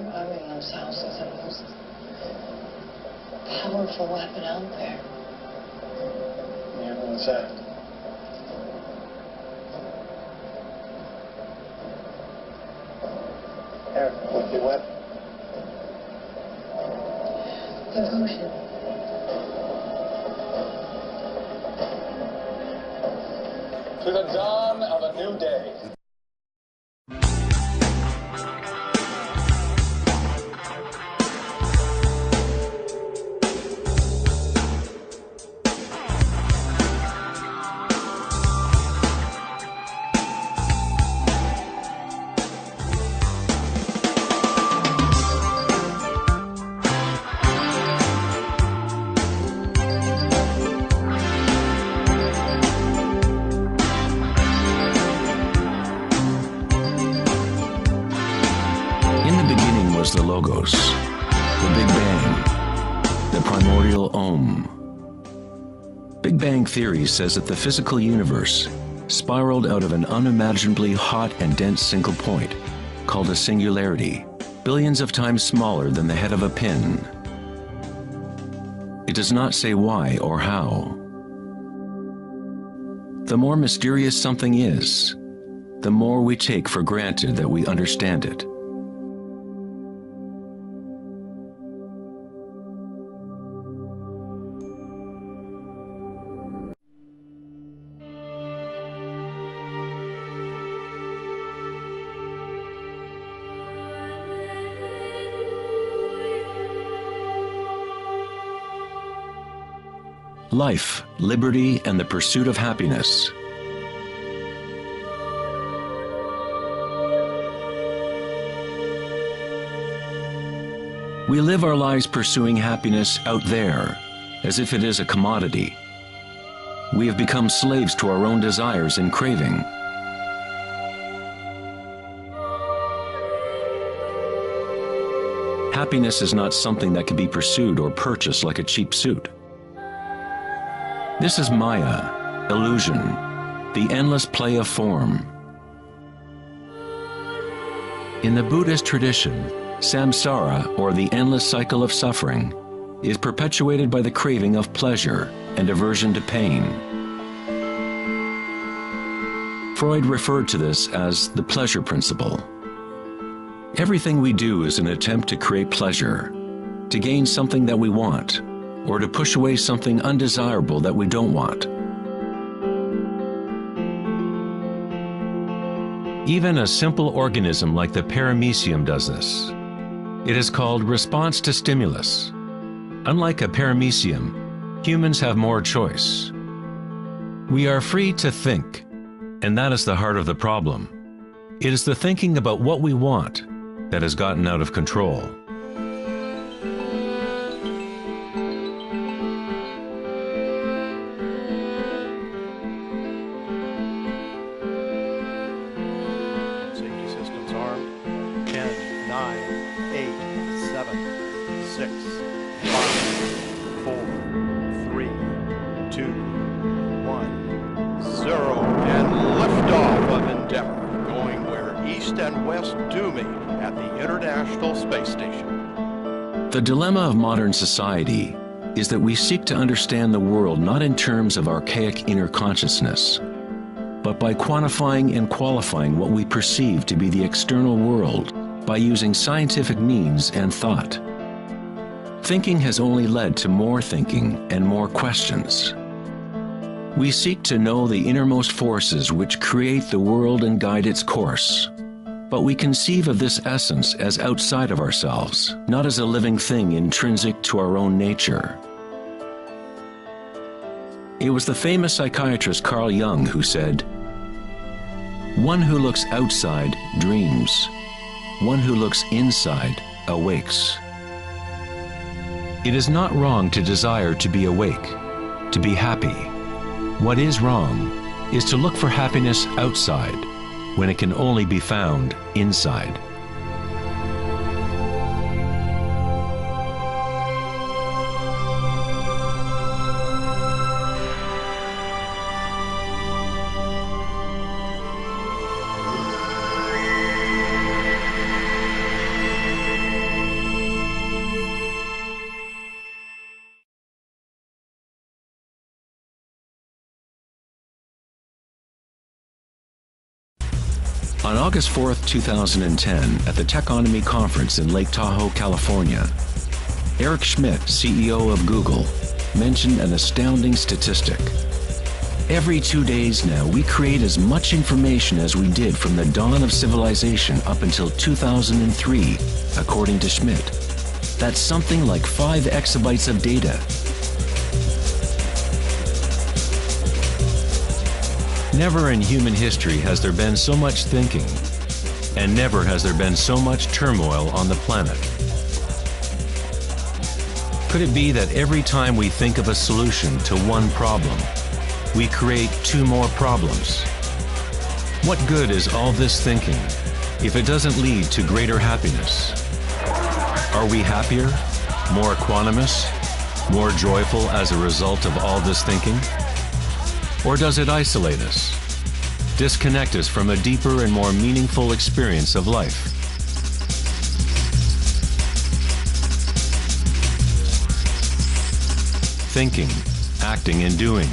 Robbing those houses is the most powerful weapon out there. Yeah, what's that? Eric, what's your weapon? Devotion. To the dawn of a new day. The Logos, the Big Bang, the primordial Om. Big Bang theory says that the physical universe spiraled out of an unimaginably hot and dense single point, called a singularity, billions of times smaller than the head of a pin. It does not say why or how. The more mysterious something is, the more we take for granted that we understand it. Life, liberty, and the pursuit of happiness. We live our lives pursuing happiness out there, as if it is a commodity. We have become slaves to our own desires and craving. Happiness is not something that can be pursued or purchased like a cheap suit. This is Maya, illusion, the endless play of form. In the Buddhist tradition, samsara, or the endless cycle of suffering, is perpetuated by the craving of pleasure and aversion to pain. Freud referred to this as the pleasure principle. Everything we do is an attempt to create pleasure, to gain something that we want, or to push away something undesirable that we don't want. Even a simple organism like the paramecium does this. It is called response to stimulus. Unlike a paramecium, humans have more choice. We are free to think, and that is the heart of the problem. It is the thinking about what we want that has gotten out of control. The dilemma of modern society is that we seek to understand the world not in terms of archaic inner consciousness, but by quantifying and qualifying what we perceive to be the external world by using scientific means and thought. Thinking has only led to more thinking and more questions. We seek to know the innermost forces which create the world and guide its course. But we conceive of this essence as outside of ourselves, not as a living thing intrinsic to our own nature. It was the famous psychiatrist Carl Jung who said, "One who looks outside dreams. One who looks inside awakes." It is not wrong to desire to be awake, to be happy. What is wrong is to look for happiness outside, when it can only be found inside. On August 4th, 2010, at the Techonomy Conference in Lake Tahoe, California, Eric Schmidt, CEO of Google, mentioned an astounding statistic. Every 2 days now, we create as much information as we did from the dawn of civilization up until 2003, according to Schmidt. That's something like 5 exabytes of data. Never in human history has there been so much thinking, and never has there been so much turmoil on the planet. Could it be that every time we think of a solution to one problem, we create 2 more problems? What good is all this thinking if it doesn't lead to greater happiness? Are we happier, more equanimous, more joyful as a result of all this thinking? Or does it isolate us, disconnect us from a deeper and more meaningful experience of life? Thinking, acting, and doing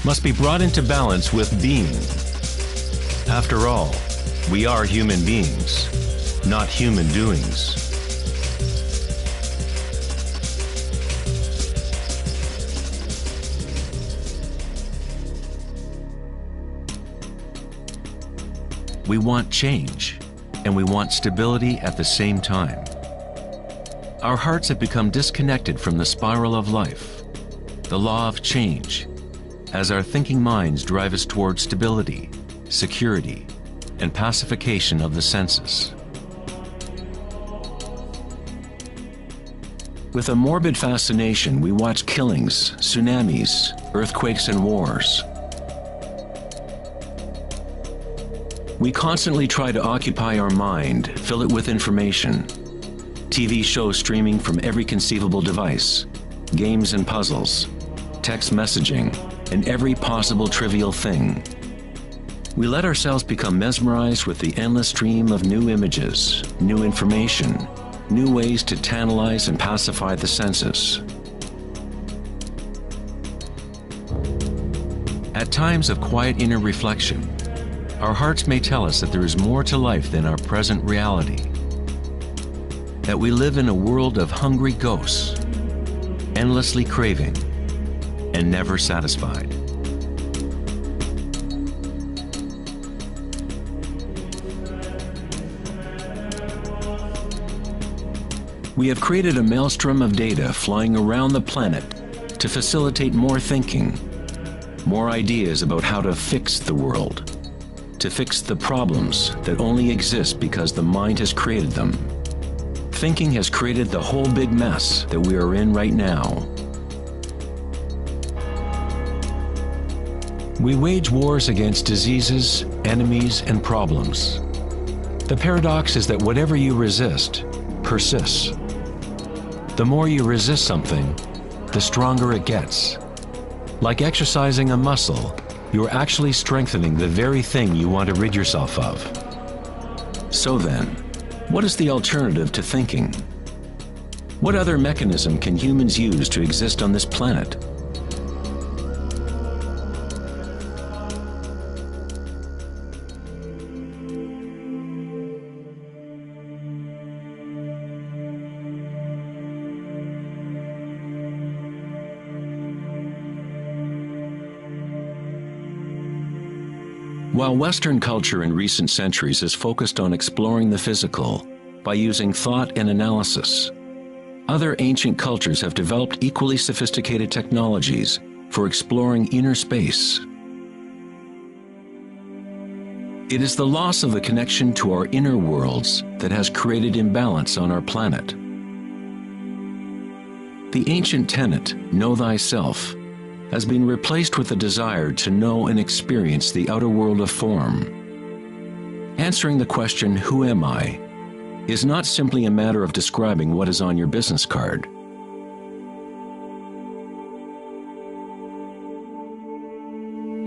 must be brought into balance with being. After all, we are human beings, not human doings. We want change, and we want stability at the same time. Our hearts have become disconnected from the spiral of life, the law of change, as our thinking minds drive us toward stability, security, and pacification of the senses. With a morbid fascination, we watch killings, tsunamis, earthquakes, and wars. We constantly try to occupy our mind, fill it with information. TV shows streaming from every conceivable device, games and puzzles, text messaging, and every possible trivial thing. We let ourselves become mesmerized with the endless stream of new images, new information, new ways to tantalize and pacify the senses. At times of quiet inner reflection, our hearts may tell us that there is more to life than our present reality, that we live in a world of hungry ghosts, endlessly craving, and never satisfied. We have created a maelstrom of data flying around the planet to facilitate more thinking, more ideas about how to fix the world, to fix the problems that only exist because the mind has created them. Thinking has created the whole big mess that we are in right now. We wage wars against diseases, enemies, and problems. The paradox is that whatever you resist persists. The more you resist something, the stronger it gets. Like exercising a muscle, you're actually strengthening the very thing you want to rid yourself of. So then, what is the alternative to thinking? What other mechanism can humans use to exist on this planet? While Western culture in recent centuries has focused on exploring the physical by using thought and analysis, other ancient cultures have developed equally sophisticated technologies for exploring inner space. It is the loss of the connection to our inner worlds that has created imbalance on our planet. The ancient tenet, know thyself, has been replaced with a desire to know and experience the outer world of form. Answering the question, who am I, is not simply a matter of describing what is on your business card.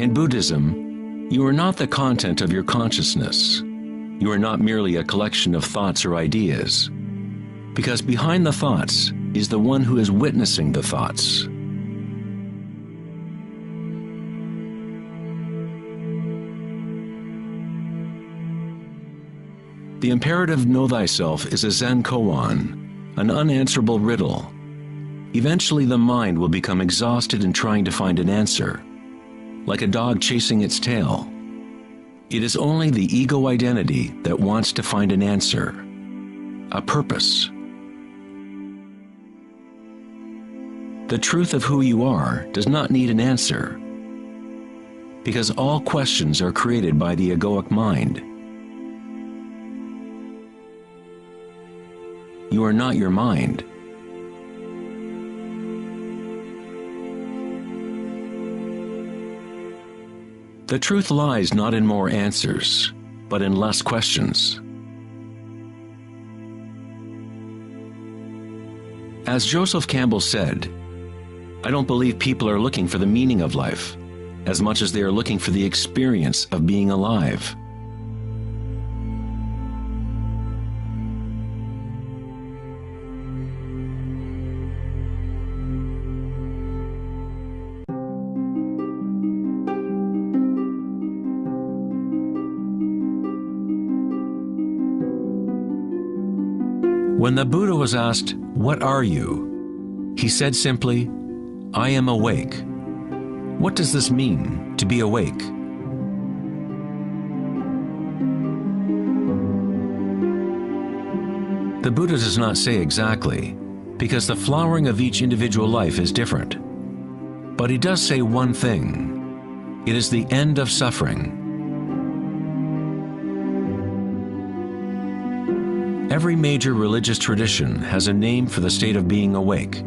In Buddhism, you are not the content of your consciousness. You are not merely a collection of thoughts or ideas, because behind the thoughts is the one who is witnessing the thoughts. The imperative know thyself is a Zen koan, an unanswerable riddle. Eventually the mind will become exhausted in trying to find an answer, like a dog chasing its tail. It is only the ego identity that wants to find an answer, a purpose. The truth of who you are does not need an answer, because all questions are created by the egoic mind. You are not your mind. The truth lies not in more answers, but in less questions. As Joseph Campbell said, I don't believe people are looking for the meaning of life, as much as they are looking for the experience of being alive. When the Buddha was asked, "What are you?" he said simply, "I am awake." What does this mean, to be awake? The Buddha does not say exactly, because the flowering of each individual life is different. But he does say one thing: it is the end of suffering. Every major religious tradition has a name for the state of being awake: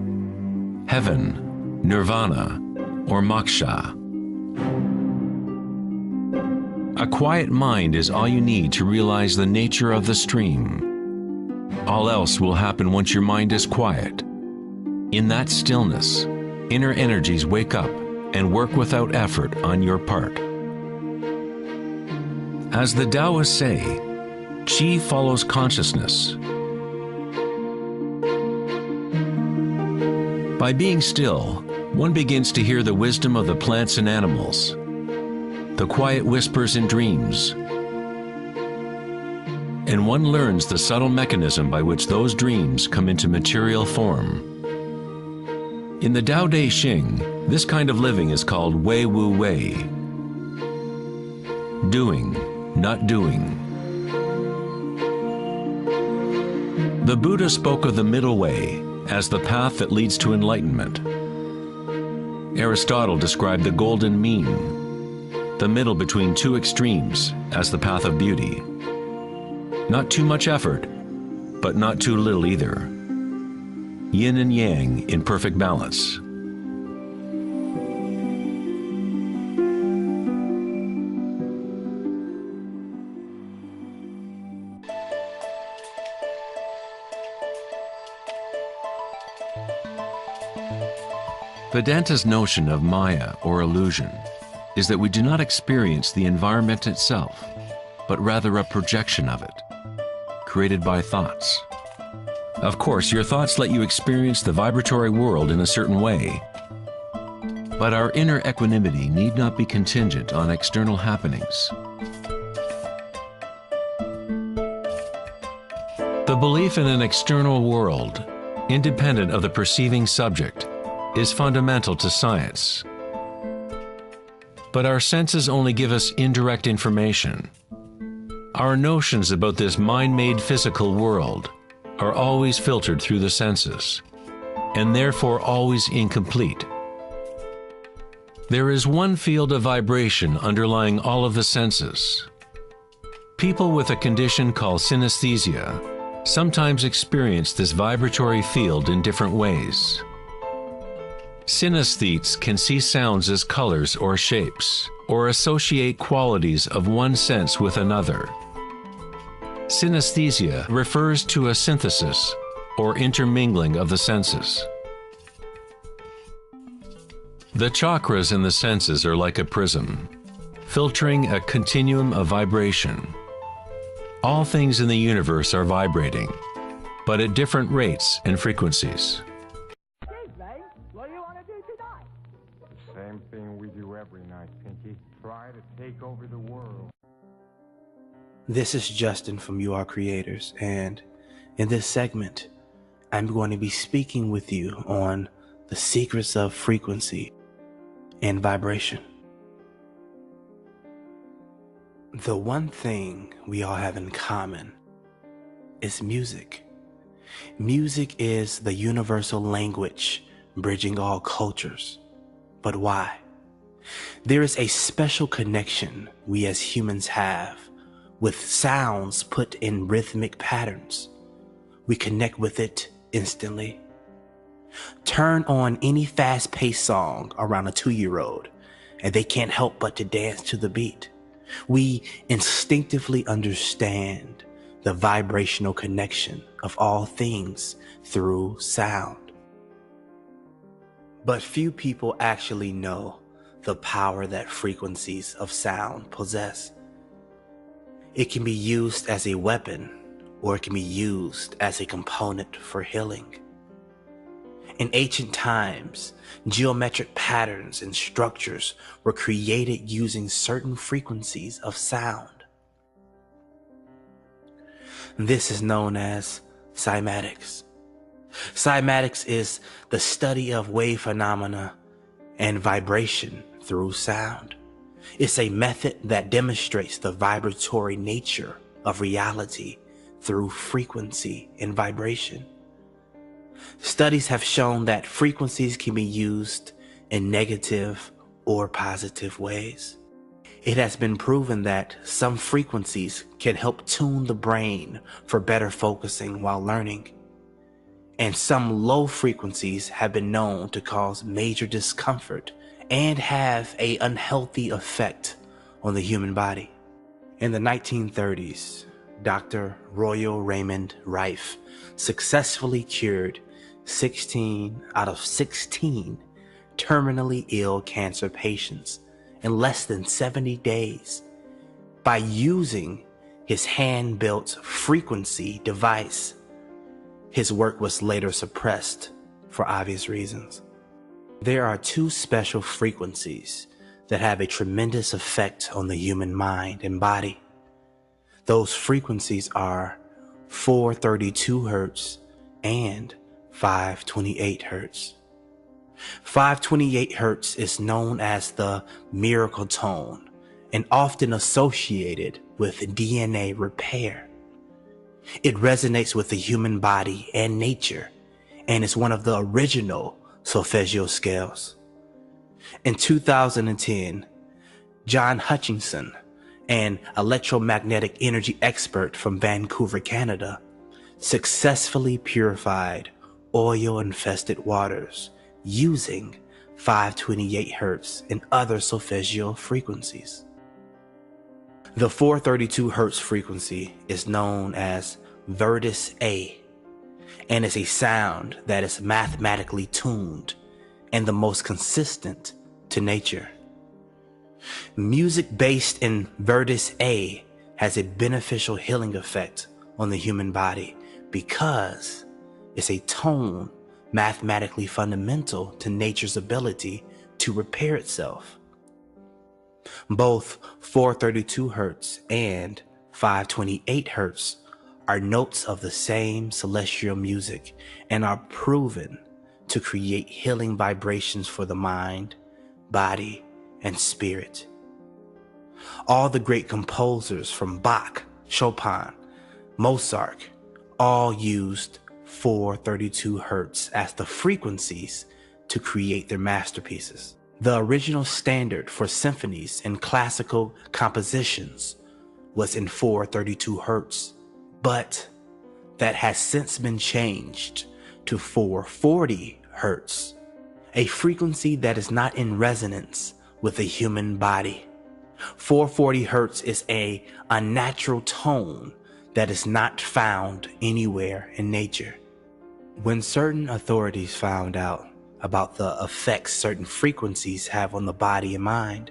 heaven, nirvana, or moksha. A quiet mind is all you need to realize the nature of the stream. All else will happen once your mind is quiet. In that stillness, inner energies wake up and work without effort on your part. As the Taoists say, Qi follows consciousness. By being still, one begins to hear the wisdom of the plants and animals, the quiet whispers in dreams, and one learns the subtle mechanism by which those dreams come into material form. In the Tao Te Ching, this kind of living is called Wei Wu Wei, doing, not doing. The Buddha spoke of the middle way as the path that leads to enlightenment. Aristotle described the golden mean, the middle between two extremes, as the path of beauty. Not too much effort, but not too little either. Yin and yang in perfect balance. Vedanta's notion of Maya, or illusion, is that we do not experience the environment itself, but rather a projection of it, created by thoughts. Of course, your thoughts let you experience the vibratory world in a certain way, but our inner equanimity need not be contingent on external happenings. The belief in an external world, independent of the perceiving subject, is fundamental to science. But our senses only give us indirect information. Our notions about this mind-made physical world are always filtered through the senses, and therefore always incomplete. There is one field of vibration underlying all of the senses. People with a condition called synesthesia sometimes experience this vibratory field in different ways. Synesthetes can see sounds as colors or shapes, or associate qualities of one sense with another. Synesthesia refers to a synthesis or intermingling of the senses. The chakras in the senses are like a prism, filtering a continuum of vibration. All things in the universe are vibrating, but at different rates and frequencies. What do you want to do tonight? The same thing we do every night, Pinky. Try to take over the world. This is Justin from You Are Creators, and in this segment, I'm going to be speaking with you on the secrets of frequency and vibration. The one thing we all have in common is music. Music is the universal language bridging all cultures. But why? There is a special connection we as humans have with sounds put in rhythmic patterns. We connect with it instantly. Turn on any fast-paced song around a 2-year-old, and they can't help but to dance to the beat. We instinctively understand the vibrational connection of all things through sound. But few people actually know the power that frequencies of sound possess. It can be used as a weapon, or it can be used as a component for healing. In ancient times, geometric patterns and structures were created using certain frequencies of sound. This is known as cymatics. Cymatics is the study of wave phenomena and vibration through sound. It's a method that demonstrates the vibratory nature of reality through frequency and vibration. Studies have shown that frequencies can be used in negative or positive ways. It has been proven that some frequencies can help tune the brain for better focusing while learning. And some low frequencies have been known to cause major discomfort and have an unhealthy effect on the human body. In the 1930s, Dr. Royal Raymond Rife successfully cured 16 out of 16 terminally ill cancer patients in less than 70 days by using his hand-built frequency device. His work was later suppressed for obvious reasons. There are two special frequencies that have a tremendous effect on the human mind and body. Those frequencies are 432 Hertz and 528 Hertz. 528 Hertz is known as the miracle tone and often associated with DNA repair. It resonates with the human body and nature and is one of the original solfeggio scales. In 2010, John Hutchinson, an electromagnetic energy expert from Vancouver, Canada, successfully purified oil-infested waters using 528 Hertz and other solfeggio frequencies. The 432 Hertz frequency is known as Virtus A and is a sound that is mathematically tuned and the most consistent to nature. Music based in Virtus A has a beneficial healing effect on the human body because it's a tone mathematically fundamental to nature's ability to repair itself. Both 432 Hertz and 528 Hertz are notes of the same celestial music and are proven to create healing vibrations for the mind, body, and spirit. All the great composers from Bach, Chopin, Mozart, all used 432 Hertz as the frequencies to create their masterpieces. The original standard for symphonies and classical compositions was in 432 Hertz, but that has since been changed to 440 Hertz, a frequency that is not in resonance with the human body. 440 Hertz is a unnatural tone that is not found anywhere in nature. When certain authorities found out about the effects certain frequencies have on the body and mind,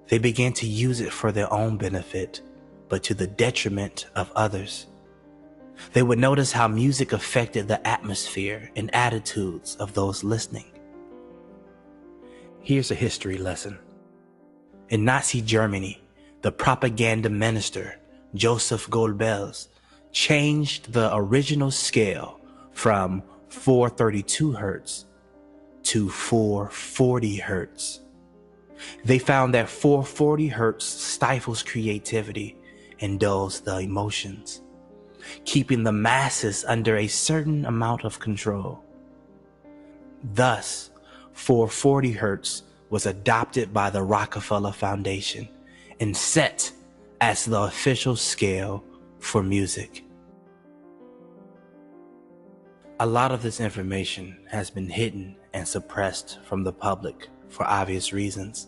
they began to use it for their own benefit, but to the detriment of others. They would notice how music affected the atmosphere and attitudes of those listening. Here's a history lesson. In Nazi Germany, the propaganda minister Joseph Goebbels, changed the original scale from 432 hertz to 440 hertz. They found that 440 hertz stifles creativity and dulls the emotions, keeping the masses under a certain amount of control. Thus, 440 hertz was adopted by the Rockefeller Foundation and set as the official scale for music. A lot of this information has been hidden and suppressed from the public for obvious reasons.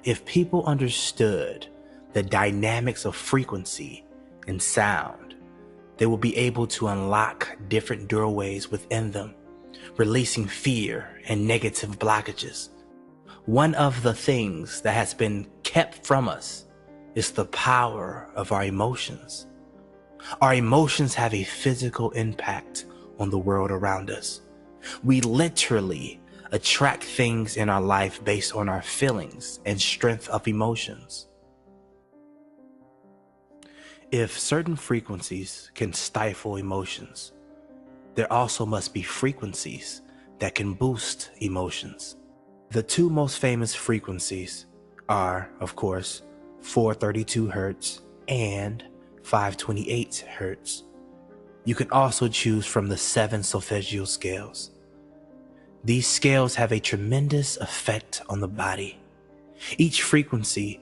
If people understood the dynamics of frequency and sound, they will be able to unlock different doorways within them, releasing fear and negative blockages. One of the things that has been kept from us is the power of our emotions. Our emotions have a physical impact on the world around us. We literally attract things in our life based on our feelings and strength of emotions. If certain frequencies can stifle emotions, there also must be frequencies that can boost emotions. The two most famous frequencies are, of course, 432 hertz and 528 hertz. You can also choose from the 7 solfeggio scales. These scales have a tremendous effect on the body. Each frequency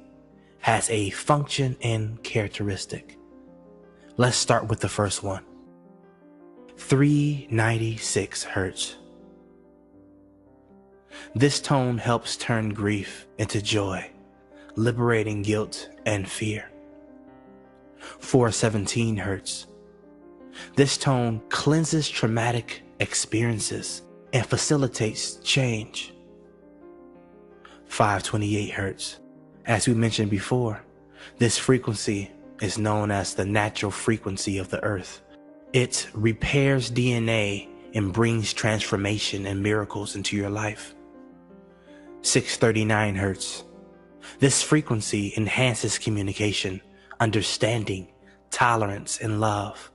has a function and characteristic. Let's start with the first one. 396 hertz. This tone helps turn grief into joy, liberating guilt and fear. 417 hertz. This tone cleanses traumatic experiences and facilitates change. 528 hertz. As we mentioned before, this frequency is known as the natural frequency of the earth. It repairs DNA and brings transformation and miracles into your life. 639 hertz. This frequency enhances communication, understanding, tolerance, and love.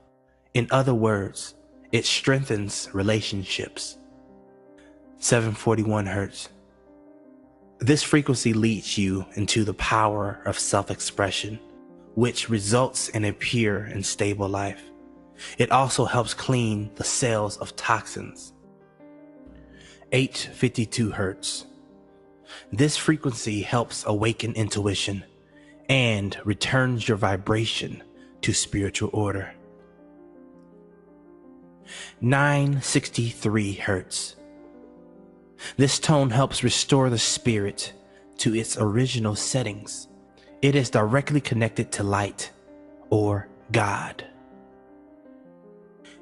In other words, it strengthens relationships. 741 hertz. This frequency leads you into the power of self-expression, which results in a pure and stable life. It also helps clean the cells of toxins. 852 hertz. This frequency helps awaken intuition and returns your vibration to spiritual order. 963 hertz. This tone helps restore the spirit to its original settings. It is directly connected to light or God.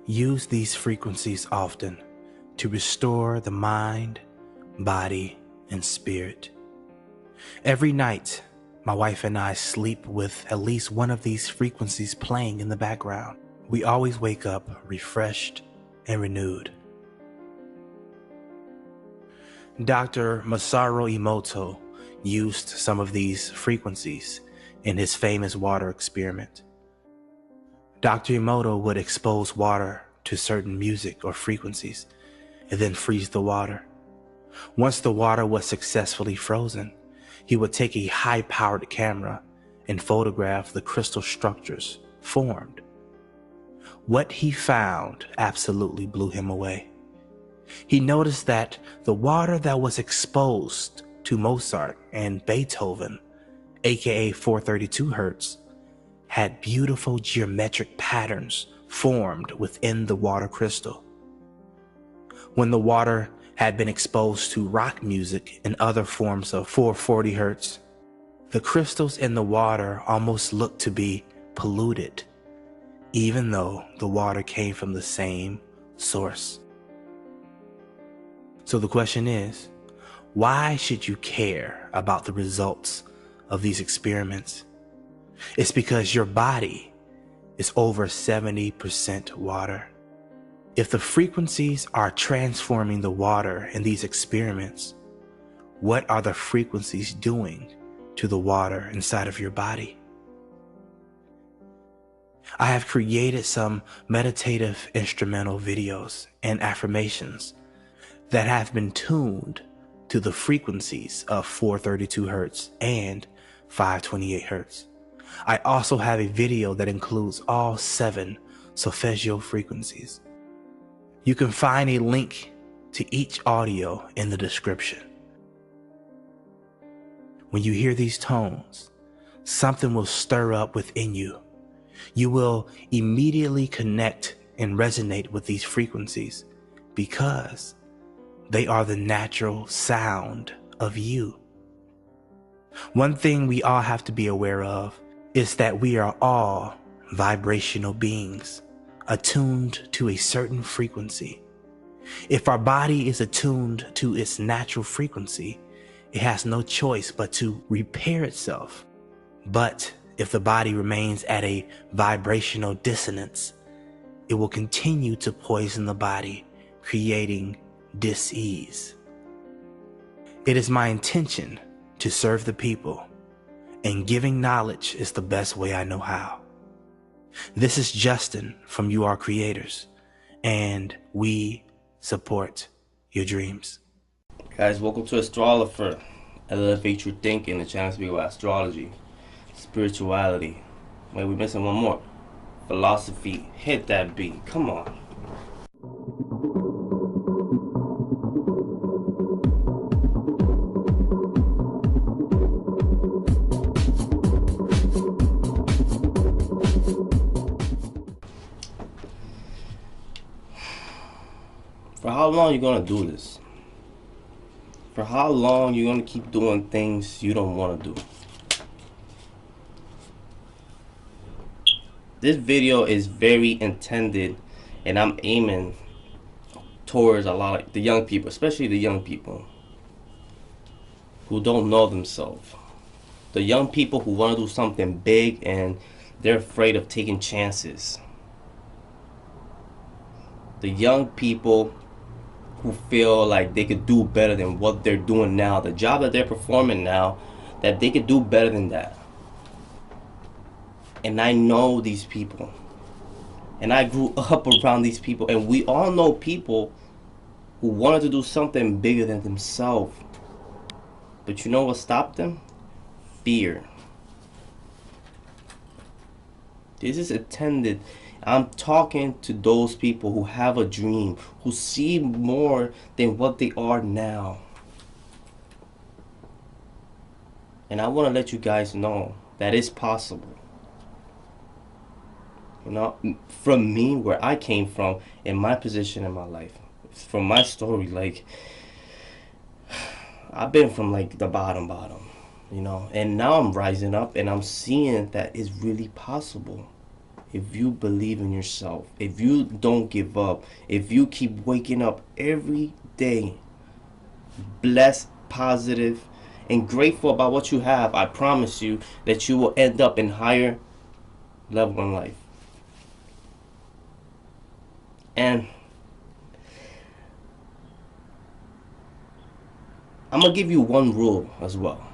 Use these frequencies often to restore the mind, body, and spirit. Every night, my wife and I sleep with at least one of these frequencies playing in the background. We always wake up refreshed and renewed. Dr. Masaru Emoto used some of these frequencies in his famous water experiment. Dr. Emoto would expose water to certain music or frequencies and then freeze the water. Once the water was successfully frozen, he would take a high-powered camera and photograph the crystal structures formed. What he found absolutely blew him away. He noticed that the water that was exposed to Mozart and Beethoven, aka 432 hertz, had beautiful geometric patterns formed within the water crystal. When the water had been exposed to rock music and other forms of 440 hertz, the crystals in the water almost looked to be polluted, even though the water came from the same source. So the question is, why should you care about the results of these experiments? It's because your body is over 70% water. If the frequencies are transforming the water in these experiments, what are the frequencies doing to the water inside of your body? I have created some meditative instrumental videos and affirmations that have been tuned to the frequencies of 432 Hertz and 528 Hertz. I also have a video that includes all 7 solfeggio frequencies. You can find a link to each audio in the description. When you hear these tones, something will stir up within you. You will immediately connect and resonate with these frequencies because they are the natural sound of you. One thing we all have to be aware of is that we are all vibrational beings attuned to a certain frequency. If our body is attuned to its natural frequency, it has no choice but to repair itself. But if the body remains at a vibrational dissonance, it will continue to poison the body, creating dis-ease. It is my intention to serve the people, and giving knowledge is the best way I know how. This is Justin from You Are Creators, and we support your dreams. Guys, welcome to Astrologer. Elevate your thinking. The channel speak about astrology, spirituality. Wait, we're missing one more. Philosophy. Hit that beat. Come on. For how long you gonna do this? For how long you gonna keep doing things you don't want to do? This video is very intended, and I'm aiming towards a lot of the young people, especially the young people who don't know themselves. The young people who want to do something big and they're afraid of taking chances. The young people who feel like they could do better than what they're doing now, the job that they're performing now, that they could do better than that. And I know these people, and I grew up around these people, and we all know people who wanted to do something bigger than themselves. But you know what stopped them? Fear. This is intended. I'm talking to those people who have a dream, who see more than what they are now. And I want to let you guys know that it's possible. You know, from me, where I came from, in my position in my life, from my story, like, I've been from like the bottom, you know, and now I'm rising up and I'm seeing that it's really possible. If you believe in yourself, if you don't give up, if you keep waking up every day, blessed, positive, and grateful about what you have, I promise you that you will end up in higher level in life. And I'm gonna give you one rule as well.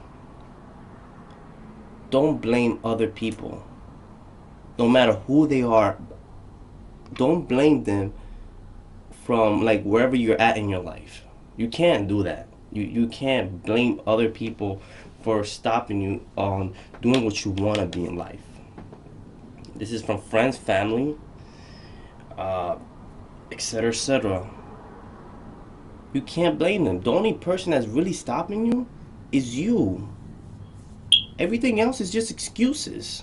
Don't blame other people. No matter who they are, don't blame them from like wherever you're at in your life. You can't do that. You can't blame other people for stopping you on doing what you want to be in life. This is from friends, family, etc., etc. You can't blame them. The only person that's really stopping you is you. Everything else is just excuses.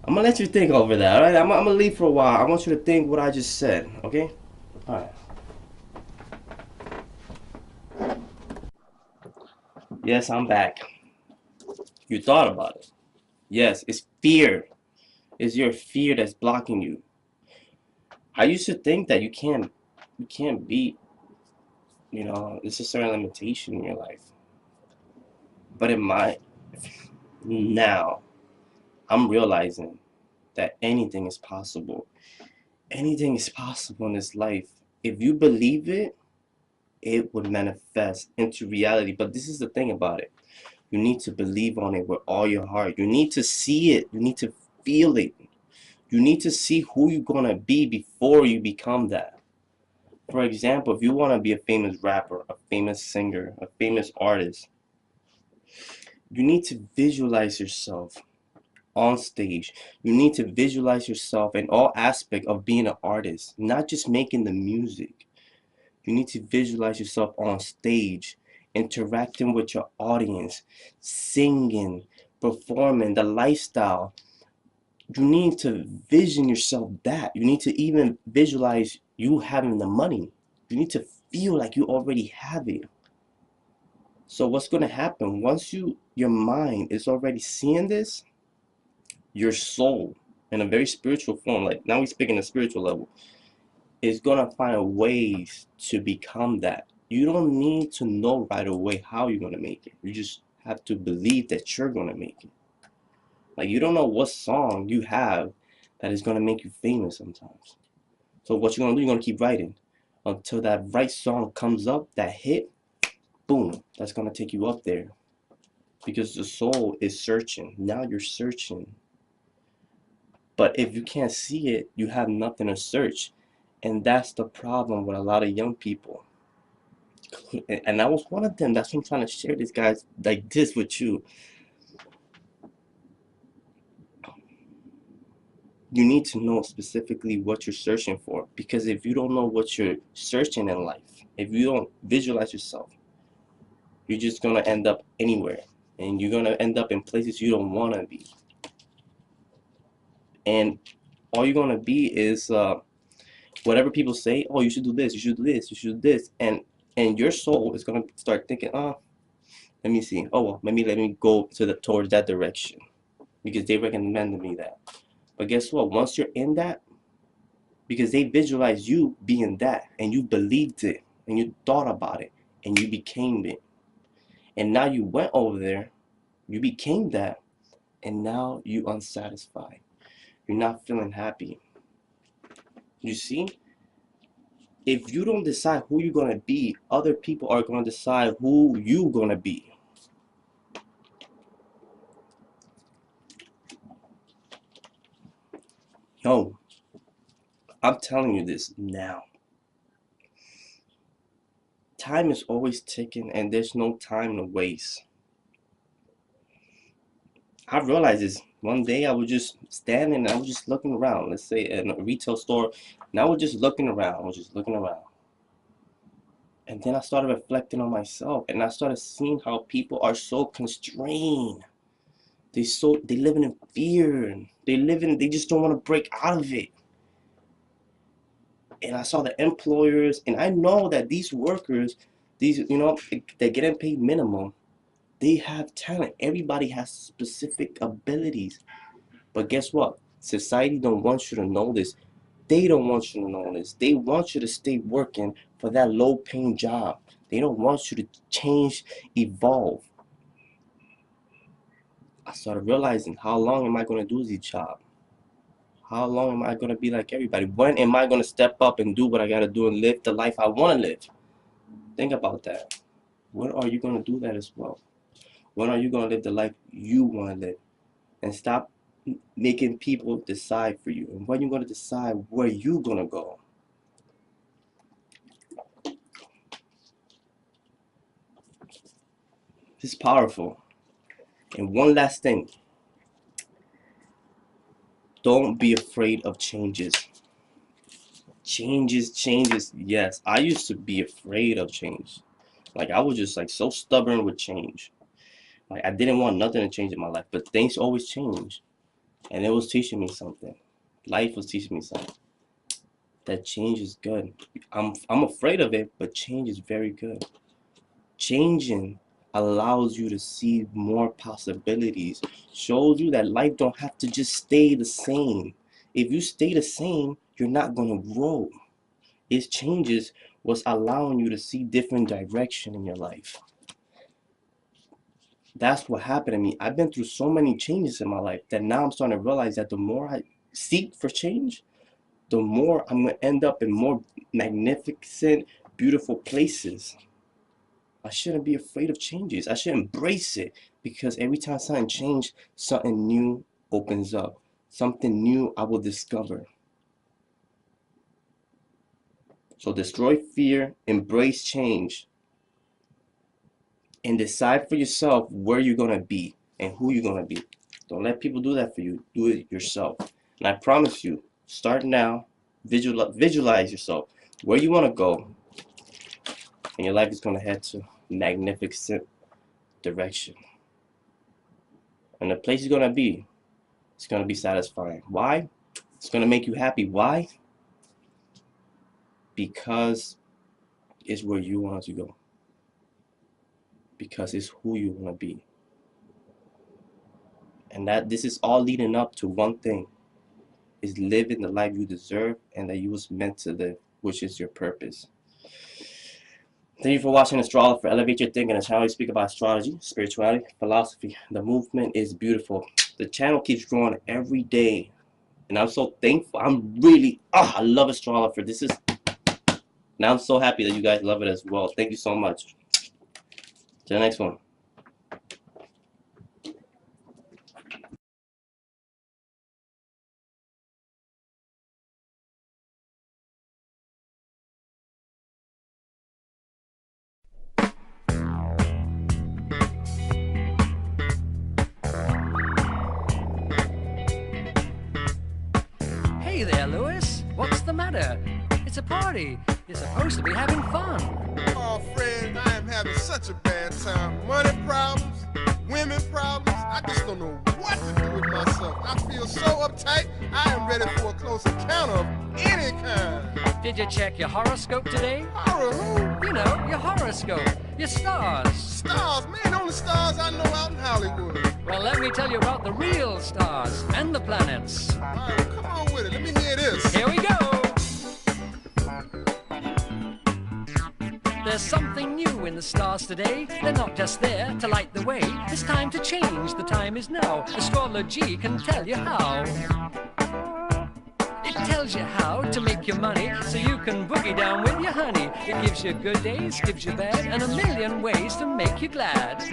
I'm gonna let you think over that, alright? I'm gonna leave for a while. I want you to think what I just said, okay? Alright. Yes, I'm back. You thought about it. Yes, it's fear. It's your fear that's blocking you. I used to think that you can't beat, you know, it's a certain limitation in your life. But in my now, I'm realizing that anything is possible. Anything is possible in this life. If you believe it, it would manifest into reality. But this is the thing about it. You need to believe on it with all your heart. You need to see it. You need to feel it. You need to see who you're going to be before you become that. For example, if you want to be a famous rapper, a famous singer, a famous artist, you need to visualize yourself on stage. You need to visualize yourself in all aspects of being an artist, not just making the music. You need to visualize yourself on stage, interacting with your audience, singing, performing, the lifestyle. You need to vision yourself that. You need to even visualize you having the money. You need to feel like you already have it. So what's going to happen once your mind is already seeing this, your soul in a very spiritual form, like now we speak in a spiritual level, is going to find ways to become that. You don't need to know right away how you're going to make it. You just have to believe that you're going to make it. Like, you don't know what song you have that is going to make you famous sometimes. So what you're going to do, you're going to keep writing until that right song comes up, that hit, boom, that's going to take you up there. Because the soul is searching. Now you're searching. But if you can't see it, you have nothing to search. And that's the problem with a lot of young people. And I was one of them. That's why I'm trying to share this, guys, like this with you. You need to know specifically what you're searching for. Because if you don't know what you're searching in life, if you don't visualize yourself, you're just going to end up anywhere. And you're going to end up in places you don't want to be. And all you're going to be is whatever people say, oh, you should do this, you should do this, you should do this. And your soul is going to start thinking, oh, let me see. Oh, well, maybe let me go towards that direction because they recommended me that. But guess what? Once you're in that, because they visualize you being that, and you believed it, and you thought about it, and you became it. And now you went over there, you became that, and now you unsatisfied. You're not feeling happy. You see? If you don't decide who you're going to be, other people are going to decide who you're going to be. Yo, I'm telling you this now. Time is always ticking and there's no time to waste. I realized this one day. I was just standing and I was just looking around, let's say in a retail store, and I was just looking around. And then I started reflecting on myself and I started seeing how people are so constrained. They living in fear. They just don't want to break out of it. And I saw the employers, and I know that these workers, they're getting paid minimum. They have talent. Everybody has specific abilities. But guess what? Society don't want you to know this. They don't want you to know this. They want you to stay working for that low-paying job. They don't want you to change, evolve. I started realizing, how long am I going to do this job? How long am I going to be like everybody? When am I going to step up and do what I got to do and live the life I want to live? Think about that. When are you going to do that as well? When are you going to live the life you want to live? And stop making people decide for you. And when you're going to decide where you're going to go. It's powerful. And one last thing. Don't be afraid of changes. Changes. Yes, I used to be afraid of change. Like, I was just like so stubborn with change. Like, I didn't want nothing to change in my life. But things always change. And it was teaching me something. Life was teaching me something. That change is good. I'm afraid of it, but change is very good. Changing allows you to see more possibilities. Shows you that life don't have to just stay the same. If you stay the same, you're not going to grow. It changes what's allowing you to see different direction in your life. That's what happened to me. I've been through so many changes in my life that now I'm starting to realize that the more I seek for change, the more I'm going to end up in more magnificent, beautiful places. I shouldn't be afraid of changes. I should embrace it. Because every time something changes, something new opens up. Something new I will discover. So destroy fear, embrace change, and decide for yourself where you're going to be and who you're going to be. Don't let people do that for you. Do it yourself. And I promise you, start now, visualize yourself, where you want to go, and your life is going to head to magnificent direction. And the place you're going to be, it's going to be satisfying. Why? It's going to make you happy. Why? Because it's where you want to go. Because it's who you want to be. And that this is all leading up to one thing, is living the life you deserve and that you was meant to live, which is your purpose. Thank you for watching Astrology. Elevate your thinking. The channel we speak about astrology, spirituality, philosophy. The movement is beautiful. The channel keeps growing every day, and I'm so thankful. I'm really, I love astrology. This is, and I'm so happy that you guys love it as well. Thank you so much. To the next one. Hey there, Lewis. What's the matter? It's a party. You're supposed to be having fun. Oh, Fred, I am having such a bad time. Money problems, women problems. I just don't know what to do with myself. I feel so uptight, I am ready for a close encounter of any kind. Did you check your horoscope today? Horror, who? You know, your horoscope. Your stars. Stars, man, only stars I know out in Hollywood. Well, let me tell you about the real stars and the planets. All right, well, come on with it. Let me hear this. Here we go. There's something new in the stars today. They're not just there to light the way. It's time to change. The time is now. Astrology can tell you how. It tells you how to make your money so you can boogie down with your honey. It gives you good days, gives you bad, and a million ways to make you glad.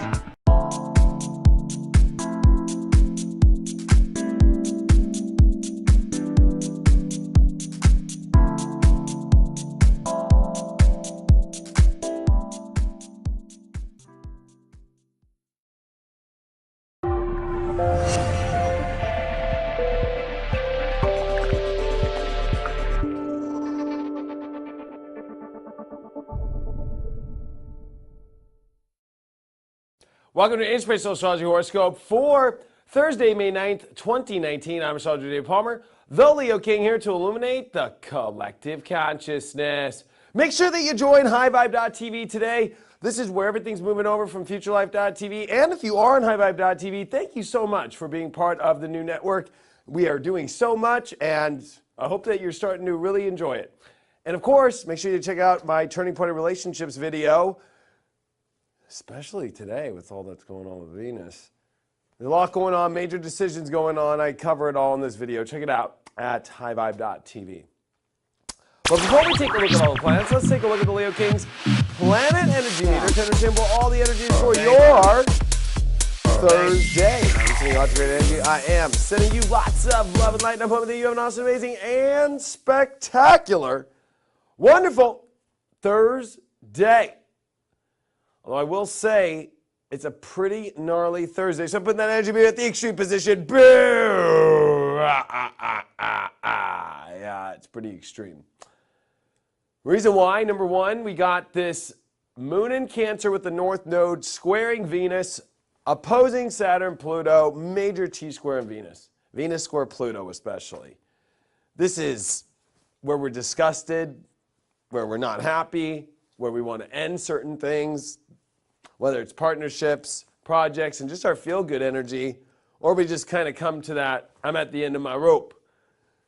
Welcome to Inspirational Astrology Horoscope for Thursday, May 9th, 2019. I'm Astrologer Dave Palmer, the Leo King, here to illuminate the collective consciousness. Make sure that you join highvibe.tv today. This is where everything's moving over from futurelife.tv. And if you are on highvibe.tv, thank you so much for being part of the new network. We are doing so much, and I hope that you're starting to really enjoy it. And of course, make sure you check out my Turning Point of Relationships video, especially today with all that's going on with Venus. There's a lot going on, major decisions going on. I cover it all in this video. Check it out at highvibe.tv. But before we take a look at all the planets, let's take a look at the Leo King's planet energy meter to understand all the energies for your Thursday. I'm sending you lots of great energy. I am sending you lots of love and light, and I'm hoping that you have an awesome, amazing, and spectacular, wonderful Thursday. Although I will say, it's a pretty gnarly Thursday. So I'm putting that energy meter at the extreme position. Boo! Yeah, it's pretty extreme. Reason why, number one, we got this moon in Cancer with the North Node squaring Venus, opposing Saturn, Pluto, major T-square in Venus. Venus square Pluto especially. This is where we're disgusted, where we're not happy, where we want to end certain things, whether it's partnerships, projects, and just our feel-good energy, or we just kind of come to that, I'm at the end of my rope,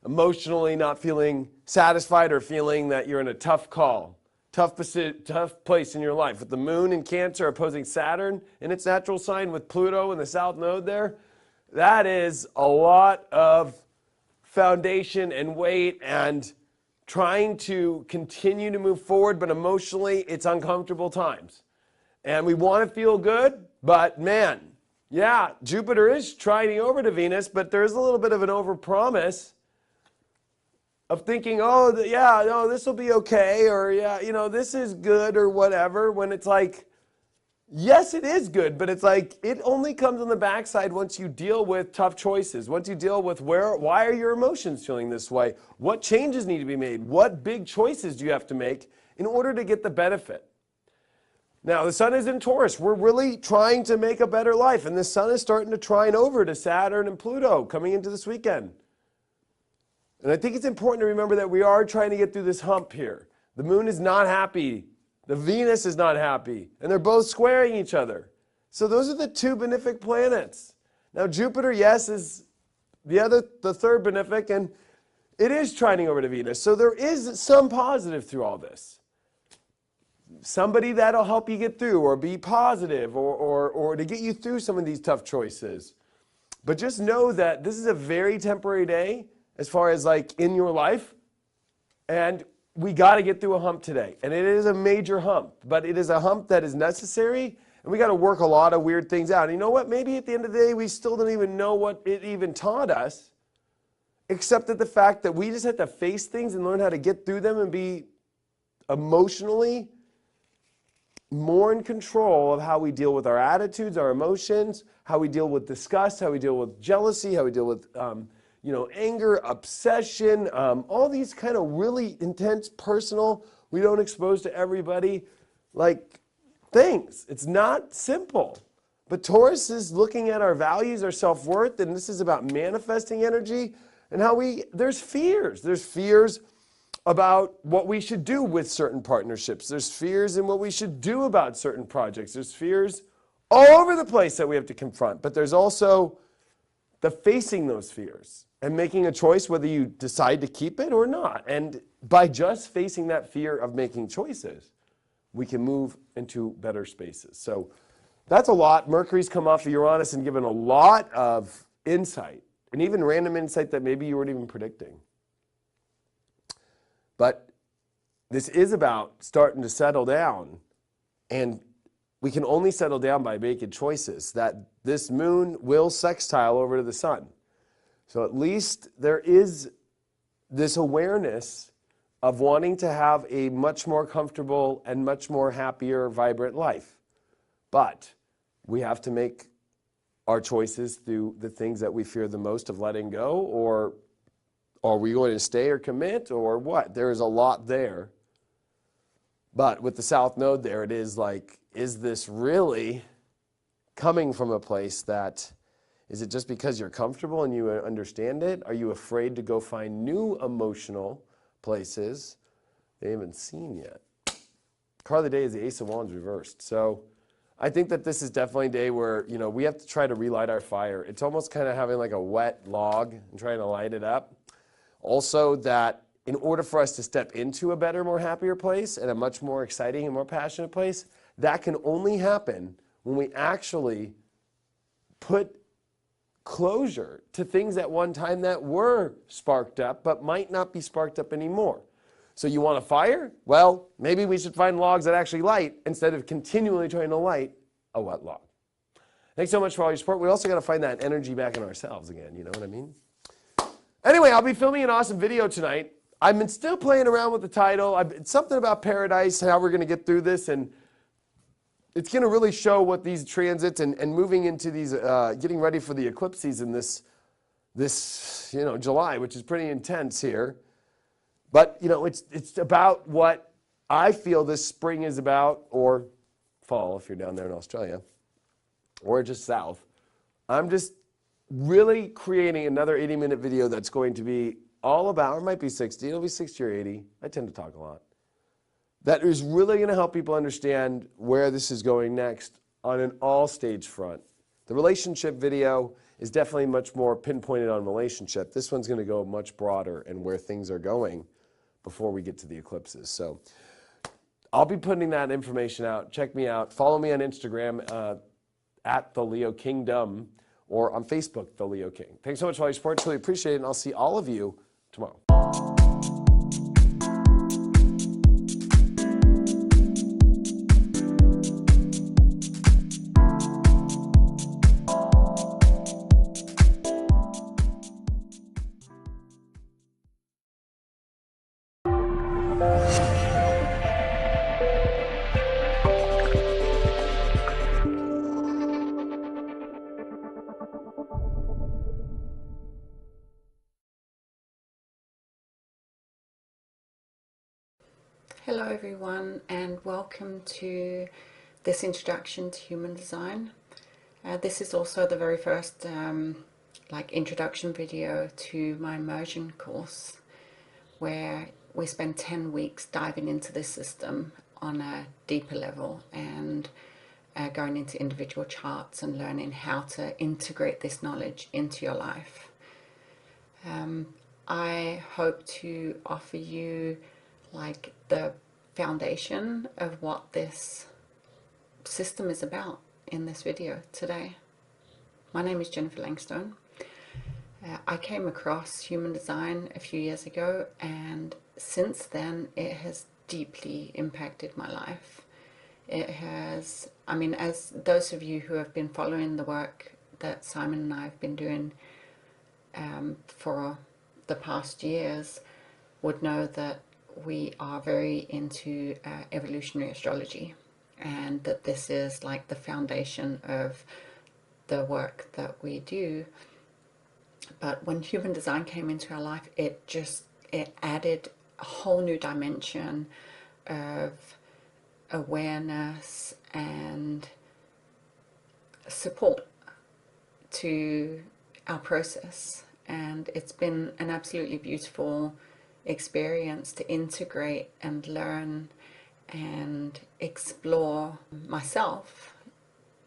emotionally not feeling satisfied or feeling that you're in a tough call, tough place in your life. With the moon in Cancer opposing Saturn in its natural sign with Pluto in the south node there, that is a lot of foundation and weight and trying to continue to move forward, but emotionally it's uncomfortable times. And we want to feel good, but man, Yeah, Jupiter is trining over to Venus, but there's a little bit of an overpromise of thinking, oh, yeah, no, this will be okay, or yeah, you know, this is good, or whatever, when it's like, yes, it is good, but it's like, it only comes on the backside once you deal with tough choices, once you deal with why are your emotions feeling this way? What changes need to be made? What big choices do you have to make in order to get the benefit? Now, the sun is in Taurus. We're really trying to make a better life, and the sun is starting to trine over to Saturn and Pluto coming into this weekend. And I think it's important to remember that we are trying to get through this hump here. The moon is not happy. The Venus is not happy. And they're both squaring each other. So those are the two benefic planets. Now, Jupiter, yes, is the third benefic, and it is trining over to Venus. So there is some positive through all this. Somebody that'll help you get through, or be positive, or to get you through some of these tough choices. But just know that this is a very temporary day as far as like in your life, and we got to get through a hump today. And it is a major hump, but it is a hump that is necessary, and we got to work a lot of weird things out. And you know what? Maybe at the end of the day, we still don't even know what it even taught us, except that the fact that we just have to face things and learn how to get through them and be emotionally more in control of how we deal with our attitudes, our emotions, how we deal with disgust, how we deal with jealousy, how we deal with anger, obsession, all these kind of really intense, personal, we don't expose to everybody, like things. It's not simple. But Taurus is looking at our values, our self-worth, and this is about manifesting energy and how there's fears. There's fears about what we should do with certain partnerships. There's fears in what we should do about certain projects. There's fears all over the place that we have to confront. But there's also the facing those fears and making a choice whether you decide to keep it or not. And by just facing that fear of making choices, we can move into better spaces. So that's a lot. Mercury's come off of Uranus and given a lot of insight, and even random insight that maybe you weren't even predicting. But this is about starting to settle down, and we can only settle down by making choices. That this moon will sextile over to the sun. So at least there is this awareness of wanting to have a much more comfortable and much more happier, vibrant life. But we have to make our choices through the things that we fear the most of letting go, or are we going to stay or commit, or what? There is a lot there. But with the South Node there, it is like, is this really coming from a place that, is it just because you're comfortable and you understand it? Are you afraid to go find new emotional places they haven't seen yet? Card of the day is the Ace of Wands reversed. So I think that this is definitely a day where, we have to try to relight our fire. It's almost kind of having like a wet log and trying to light it up. Also, that in order for us to step into a better, more happier place and a much more exciting and more passionate place, that can only happen when we actually put closure to things at one time that were sparked up but might not be sparked up anymore. So you want a fire? Well, maybe we should find logs that actually light instead of continually trying to light a wet log. Thanks so much for all your support. We also got to find that energy back in ourselves again, you know what I mean? Anyway, I'll be filming an awesome video tonight. I've been still playing around with the title. It's something about paradise, how we're going to get through this, and it's going to really show what these transits and moving into these, getting ready for the eclipse season this July, which is pretty intense here. But, it's about what I feel this spring is about, or fall if you're down there in Australia, or just south. I'm just really creating another 80-minute video that's going to be all about, or it might be 60, it'll be 60 or 80. I tend to talk a lot. That is really going to help people understand where this is going next on an all-stage front. The relationship video is definitely much more pinpointed on relationship. This one's going to go much broader and where things are going before we get to the eclipses. So I'll be putting that information out. Check me out. Follow me on Instagram at The Leo Kingdom, or on Facebook, The Leo King. Thanks so much for all your support. Truly appreciate it, and I'll see all of you tomorrow. Hello everyone, and welcome to this introduction to human design. This is also the very first introduction video to my immersion course, where we spend 10 weeks diving into this system on a deeper level and going into individual charts and learning how to integrate this knowledge into your life. I hope to offer you the foundation of what this system is about in this video today. My name is Jennifer Langstone. I came across human design a few years ago, and since then it has deeply impacted my life. It has, as those of you who have been following the work that Simon and I have been doing for the past years would know that we are very into evolutionary astrology, and that this is like the foundation of the work that we do. But when human design came into our life, it added a whole new dimension of awareness and support to our process, and it's been an absolutely beautiful experience to integrate and learn and explore myself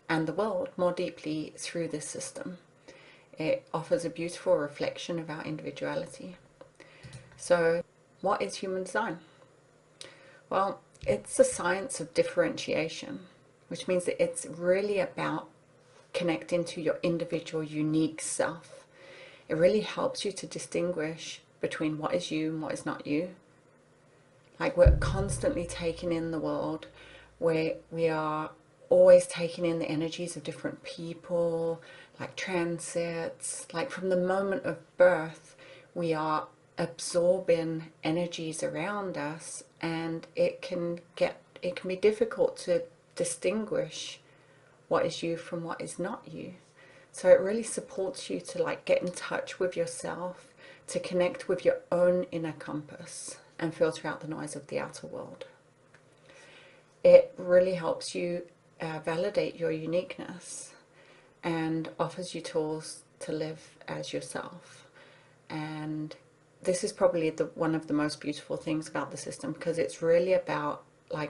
and the world more deeply through this system. It offers a beautiful reflection of our individuality. So, what is human design? Well, it's the science of differentiation, which means that it's really about connecting to your individual, unique self. It really helps you to distinguish between what is you and what is not you. Like, we're constantly taking in the world, where we are always taking in the energies of different people, like transits. Like, from the moment of birth, we are absorbing energies around us, and it can be difficult to distinguish what is you from what is not you. So it really supports you to get in touch with yourself, to connect with your own inner compass and filter out the noise of the outer world. It really helps you validate your uniqueness and offers you tools to live as yourself. And this is probably one of the most beautiful things about the system, because it's really about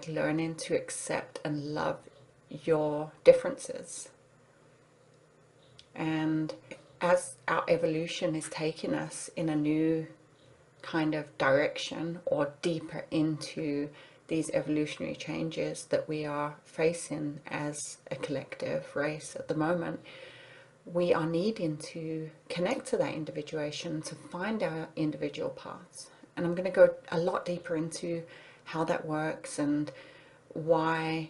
learning to accept and love your differences. And as our evolution is taking us in a new kind of direction, or deeper into these evolutionary changes that we are facing as a collective race at the moment, we are needing to connect to that individuation, to find our individual paths. And I'm going to go a lot deeper into how that works and why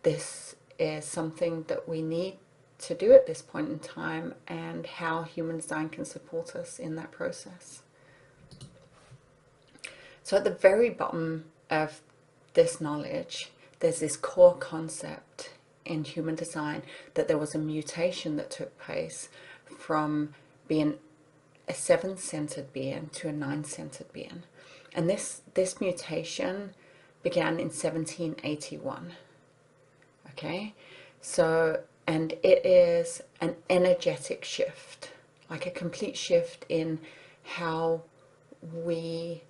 this is something that we need to do at this point in time, and how human design can support us in that process. So at the very bottom of this knowledge, there's this core concept in human design that there was a mutation that took place from being a 7-centered being to a 9-centered being. And this mutation began in 1781. Okay, so, and it is an energetic shift, like a complete shift in how we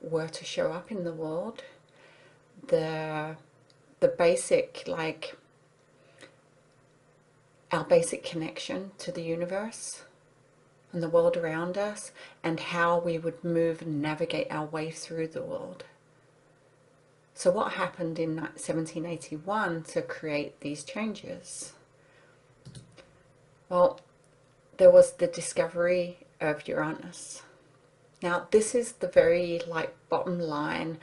were to show up in the world. The basic, our basic connection to the universe and the world around us, and how we would move and navigate our way through the world. So what happened in 1781 to create these changes? Well, there was the discovery of Uranus. Now, this is the very bottom line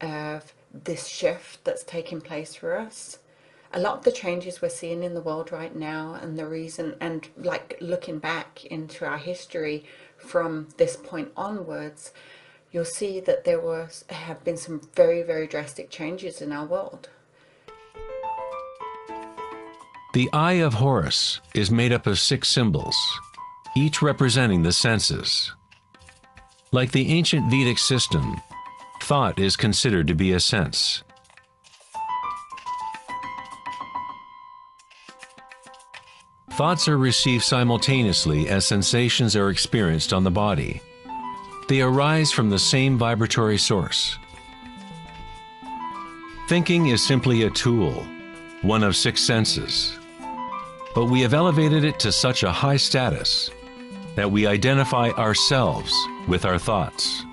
of this shift that's taking place for us. A lot of the changes we're seeing in the world right now, and the reason, and looking back into our history from this point onwards, you'll see that have been some very, very drastic changes in our world. The Eye of Horus is made up of 6 symbols, each representing the senses. Like the ancient Vedic system, thought is considered to be a sense. Thoughts are received simultaneously as sensations are experienced on the body. They arise from the same vibratory source. Thinking is simply a tool, one of 6 senses. But we have elevated it to such a high status that we identify ourselves with our thoughts.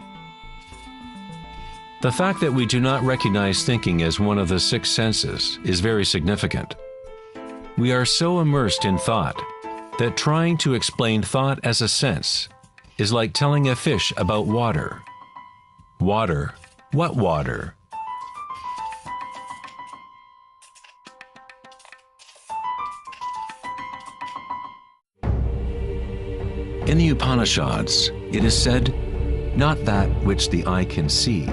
The fact that we do not recognize thinking as one of the 6 senses is very significant. We are so immersed in thought that trying to explain thought as a sense is like telling a fish about water. Water? What water? In the Upanishads, it is said, "Not that which the eye can see,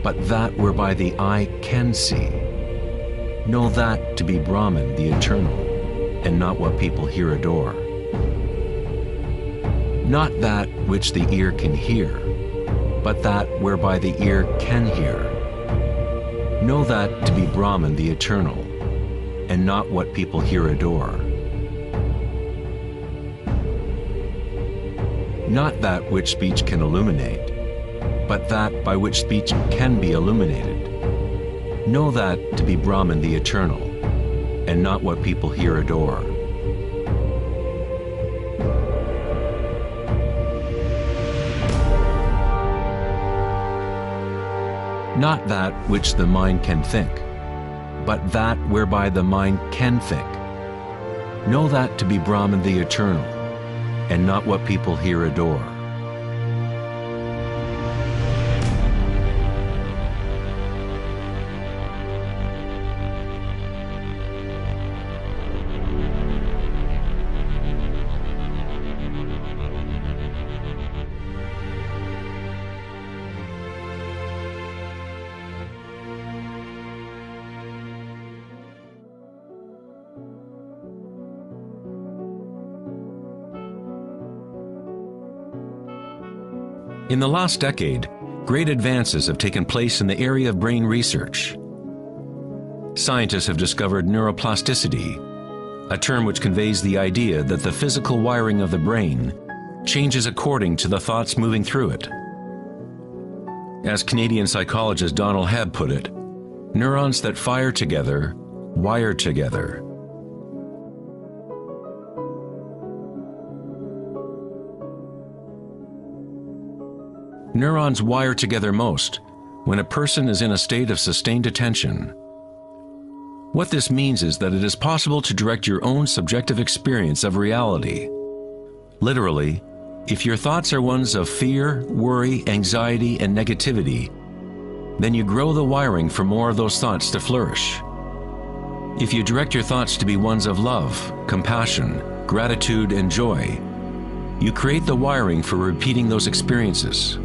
but that whereby the eye can see. Know that to be Brahman, the eternal, and not what people here adore. Not that which the ear can hear, but that whereby the ear can hear. Know that to be Brahman, the eternal, and not what people here adore. Not that which speech can illuminate, but that by which speech can be illuminated. Know that to be Brahman, the eternal, and not what people here adore." Not that which the mind can think, but that whereby the mind can think. Know that to be Brahman, the eternal, and not what people here adore. In the last decade, great advances have taken place in the area of brain research. Scientists have discovered neuroplasticity, a term which conveys the idea that the physical wiring of the brain changes according to the thoughts moving through it. As Canadian psychologist Donald Hebb put it, neurons that fire together, wire together. Neurons wire together most when a person is in a state of sustained attention. What this means is that it is possible to direct your own subjective experience of reality. Literally, if your thoughts are ones of fear, worry, anxiety, and negativity, then you grow the wiring for more of those thoughts to flourish. If you direct your thoughts to be ones of love, compassion, gratitude, and joy, you create the wiring for repeating those experiences.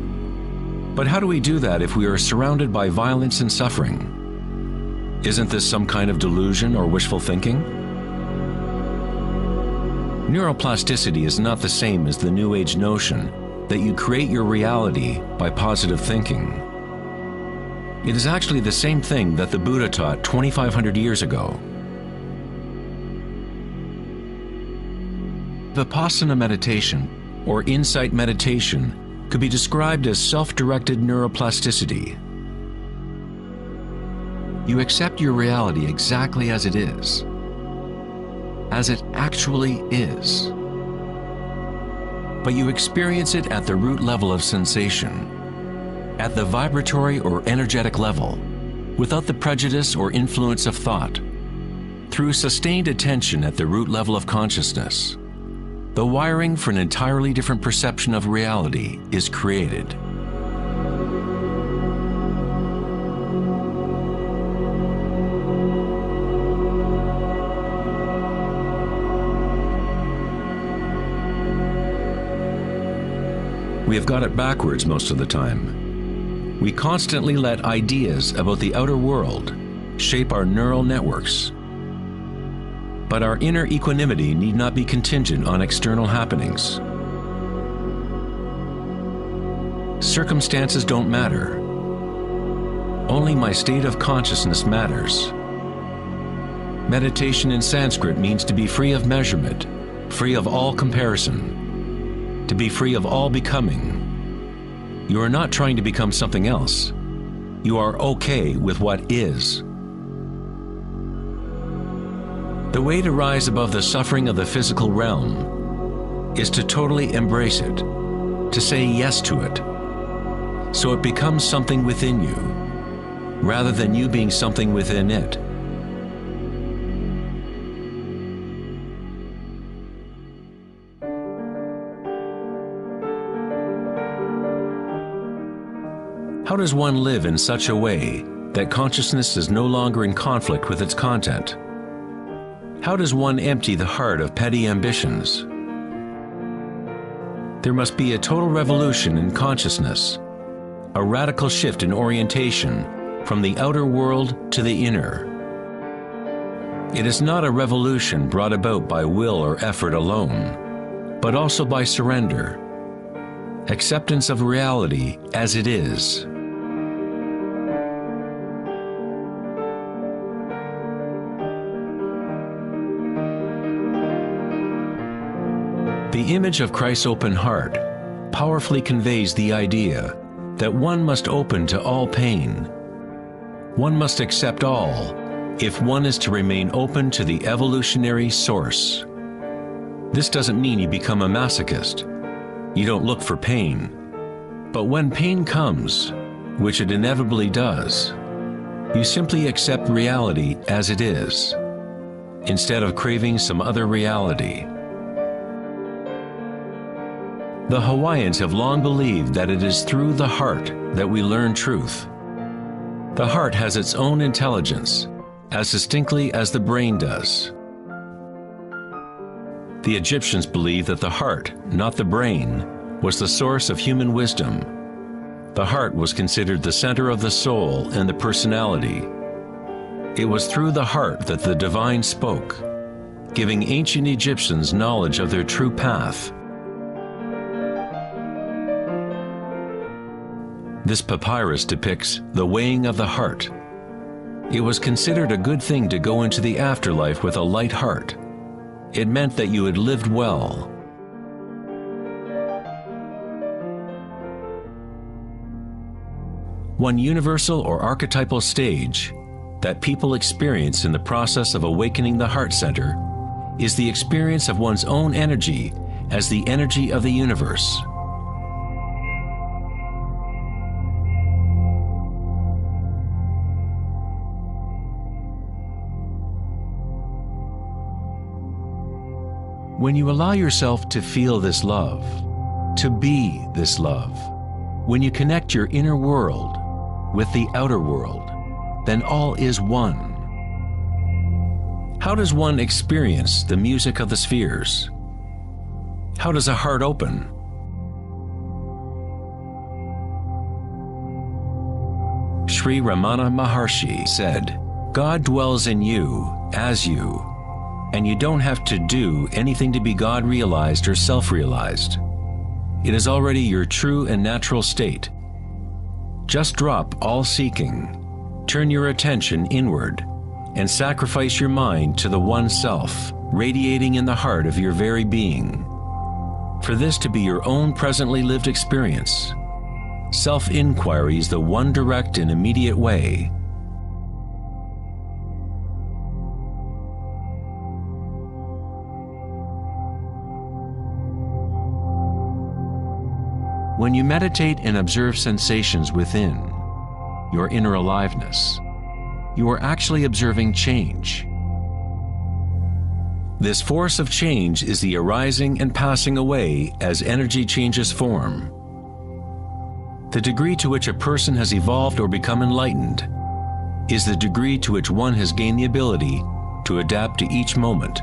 But how do we do that if we are surrounded by violence and suffering? Isn't this some kind of delusion or wishful thinking? Neuroplasticity is not the same as the New Age notion that you create your reality by positive thinking. It is actually the same thing that the Buddha taught 2,500 years ago. Vipassana meditation, or insight meditation, could be described as self-directed neuroplasticity. You accept your reality exactly as it is, as it actually is. But you experience it at the root level of sensation, at the vibratory or energetic level, without the prejudice or influence of thought. Through sustained attention at the root level of consciousness, the wiring for an entirely different perception of reality is created. We have got it backwards most of the time. We constantly let ideas about the outer world shape our neural networks. But our inner equanimity need not be contingent on external happenings. Circumstances don't matter. Only my state of consciousness matters. Meditation in Sanskrit means to be free of measurement, free of all comparison, to be free of all becoming. You are not trying to become something else. You are okay with what is. The way to rise above the suffering of the physical realm is to totally embrace it, to say yes to it, so it becomes something within you, rather than you being something within it. How does one live in such a way that consciousness is no longer in conflict with its content? How does one empty the heart of petty ambitions? There must be a total revolution in consciousness, a radical shift in orientation from the outer world to the inner. It is not a revolution brought about by will or effort alone, but also by surrender, acceptance of reality as it is. The image of Christ's open heart powerfully conveys the idea that one must open to all pain. One must accept all if one is to remain open to the evolutionary source. This doesn't mean you become a masochist. You don't look for pain. But when pain comes, which it inevitably does, you simply accept reality as it is, instead of craving some other reality. The Hawaiians have long believed that it is through the heart that we learn truth. The heart has its own intelligence, as distinctly as the brain does. The Egyptians believed that the heart, not the brain, was the source of human wisdom. The heart was considered the center of the soul and the personality. It was through the heart that the divine spoke, giving ancient Egyptians knowledge of their true path. This papyrus depicts the weighing of the heart. It was considered a good thing to go into the afterlife with a light heart. It meant that you had lived well. One universal or archetypal stage that people experience in the process of awakening the heart center is the experience of one's own energy as the energy of the universe. When you allow yourself to feel this love, to be this love, when you connect your inner world with the outer world, then all is one. How does one experience the music of the spheres? How does a heart open? Sri Ramana Maharshi said, "God dwells in you as you, and you don't have to do anything to be God realized or self-realized. It is already your true and natural state. Just drop all seeking, turn your attention inward, and sacrifice your mind to the one self, radiating in the heart of your very being. For this to be your own presently lived experience, self-inquiry is the one direct and immediate way. When you meditate and observe sensations within, your inner aliveness, you are actually observing change. This force of change is the arising and passing away as energy changes form. The degree to which a person has evolved or become enlightened is the degree to which one has gained the ability to adapt to each moment,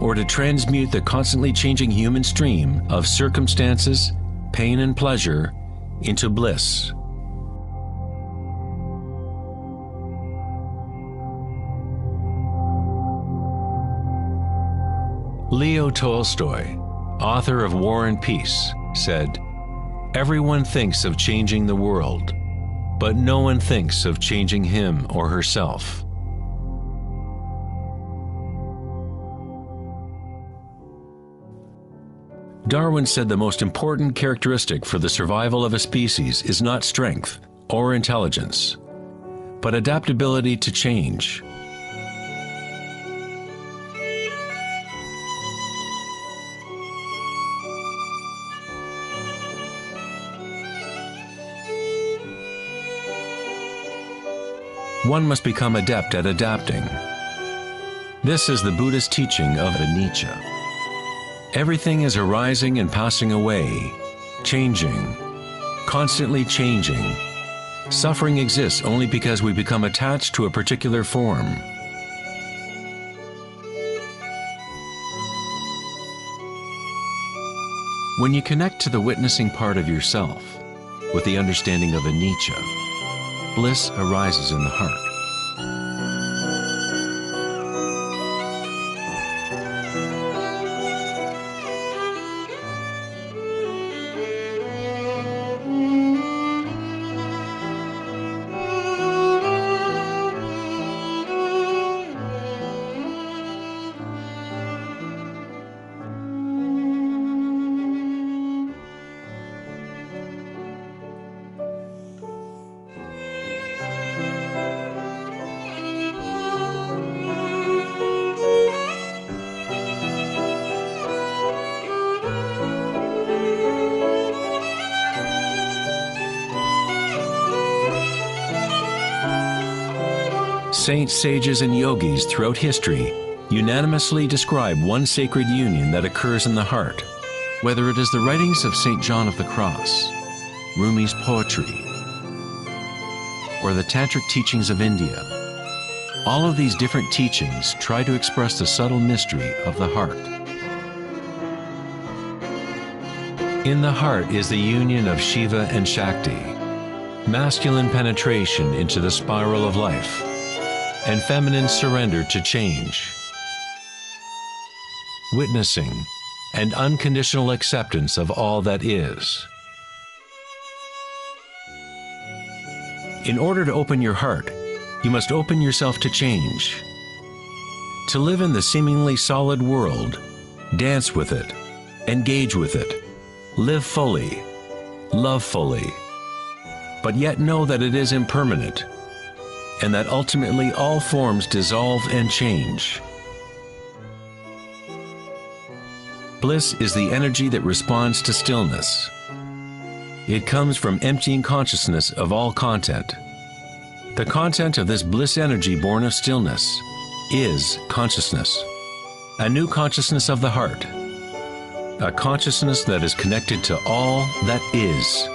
or to transmute the constantly changing human stream of circumstances, pain and pleasure into bliss. Leo Tolstoy, author of War and Peace, said, "Everyone thinks of changing the world, but no one thinks of changing him or herself." Darwin said the most important characteristic for the survival of a species is not strength or intelligence, but adaptability to change. One must become adept at adapting. This is the Buddhist teaching of Nietzsche. Everything is arising and passing away, changing, constantly changing. Suffering exists only because we become attached to a particular form. When you connect to the witnessing part of yourself with the understanding of Nietzsche, bliss arises in the heart. Saints, sages, and yogis throughout history unanimously describe one sacred union that occurs in the heart. Whether it is the writings of St. John of the Cross, Rumi's poetry, or the tantric teachings of India, all of these different teachings try to express the subtle mystery of the heart. In the heart is the union of Shiva and Shakti, masculine penetration into the spiral of life, and feminine surrender to change, witnessing and unconditional acceptance of all that is. In order to open your heart, you must open yourself to change. To live in the seemingly solid world, dance with it, engage with it, live fully, love fully, but yet know that it is impermanent, and that ultimately all forms dissolve and change. Bliss is the energy that responds to stillness. It comes from emptying consciousness of all content. The content of this bliss energy born of stillness is consciousness, a new consciousness of the heart, a consciousness that is connected to all that is.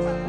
Bye.